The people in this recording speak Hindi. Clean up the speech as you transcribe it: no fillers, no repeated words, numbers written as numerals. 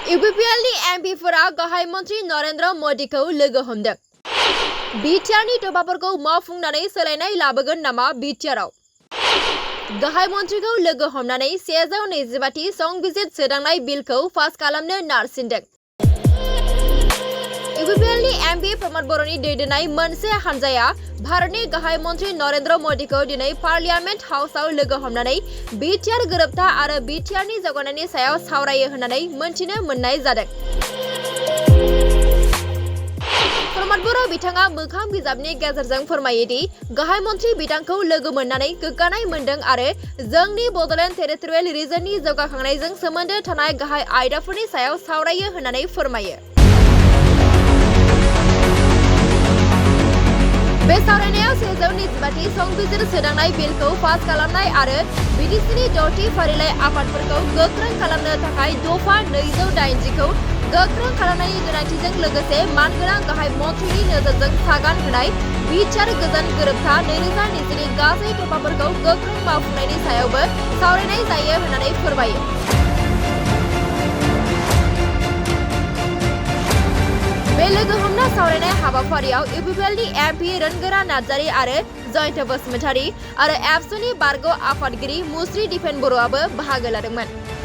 UPPLनि एमपिफोरा गाहाय मन्त्रि नरेन्द्र मोदीखौ लोगो हमदों। बिटिआरनि थोबाफोरखौ मावफुंनानै सोलायनाय लाबोगोन नामा बिटिआरआव? गाहाय मन्त्रिखौ लोगो हमनानै 125थि संबिजिर सोदांनाय बिलखौ पास खालामनो नारसिनदों। UPPLनि एमपि प्रमद बर'नि दैदेननाय मोनसे हानजाया भारतनि गाहाय मन्त्रि नरेन्द्र मोदीखौ दिनै पार्लियामेन्ट हाउसआव लोगो हमनानै बिटिआर गोरोबथा आरो बिटिआरनि जौगानायनि सायाव सावरायो होननानै मोनथिनो मोननाय जादों। प्रमद बर' बिथाङा मोखां बिजाबनि गेजेरजों फोरमायोदि गाहाय मन्त्रि बिथांखौ लोगो मोननानै गोग्गानाय मोनदों आरो जोंनि बड'लेण्ड टेरिटरियेल रिजननि जौगाखांनायजों सोमोन्दो थानाय गाहाय आयदाफोरनि सायाव सावरायो होननानै फोरमायो। बे सावरायनायाव 125थि संबिजिर सोदांनाय बिलखौ पास खालामनाय आरो बिटिसिनि 6थि फारिलाइ आफादफोरखौ गोख्रों खालामनो थाखाय दफा 280खौ गोख्रों खालामनायनि गोनांथिजों लोगोसे मानगोनां गाहाय मन्थ्रिनि नोजोरजों सागान होनाय बिटिआर गोजोन गोरोबथा 2020नि गासै थोफाफोरखौ गोख्रों मावफुंनायनि सायावबो सावरायनाय जायो होननानै फोरमायो। बे लोगो हमना सावरायनाय हाबाफारियाव UPPLनि एमपि रोनगोरा नार्जारी आरो जयन्त बसुमतारी आरो एबसुनि बारग' आफादगिरि मुस्रि दिपेन बर'आबो बाहागो लादोंमोन।